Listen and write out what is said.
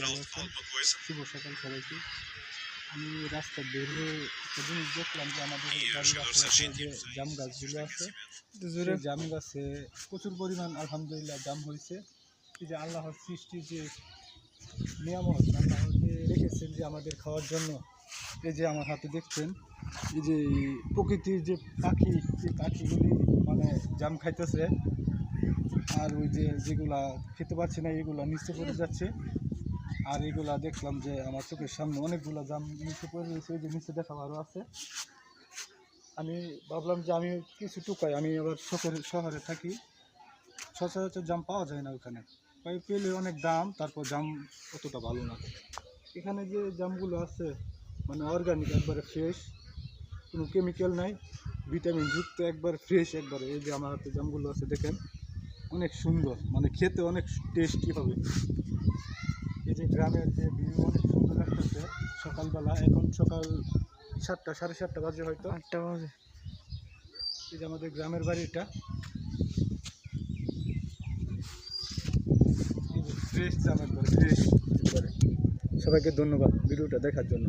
ভালো আছেন? শুভ সকাল সবাইকে। আমি রাস্তা বের হয়ে একটা জিনিস দেখলাম যে আমাদের বাড়ির আশেপাশে যে জাম গাছগুলো আছে, সেই জাম গাছে প্রচুর পরিমাণ আলহামদুলিল্লাহ জাম হয়েছে। এই যে আল্লাহর সৃষ্টি যে নিয়ামত আল্লাহকে রেখেছেন যে আমাদের খাওয়ার জন্য। এই যে আমার হাতে দেখছেন, এই যে প্রকৃতির যে পাখি, যে পাখিগুলি মানে জাম খাইতেছে, আর ওই যে যেগুলা খেতে পারছে না এগুলা নিচে পড়ে যাচ্ছে। আর এগুলা দেখলাম যে আমার চোখের সামনে অনেকগুলো জাম নিচে পড়ে রয়েছে, ওই যে নিচে দেখা আরও আছে। আমি ভাবলাম যে আমি কিছু টুকাই, আমি আবার শহরে থাকি, সচরাচর জাম পাওয়া যায় না ওখানে, পেলে অনেক দাম, তারপর জাম অতটা ভালো না। এখানে যে জামগুলো আছে মানে অর্গানিক, একবারে ফ্রেশ, কোনো কেমিক্যাল নাই, ভিটামিন যুক্ত, একবার ফ্রেশ একবারে। এই যে আমার হাতে জামগুলো আছে দেখেন, অনেক সুন্দর, মানে খেতে অনেক টেস্টি হবে। এই যে গ্রামের যে ভিউ অনেক সুন্দর লাগতেছে সকালবেলা, এখন সকাল 7টা, 7:30 বাজে, হয়তো 8টা বাজে। এই যে আমাদের গ্রামের বাড়িটা, ফ্রেশ জাম, একবারে ফ্রেশ একবারে। সবাইকে ধন্যবাদ ভিডিওটা দেখার জন্য।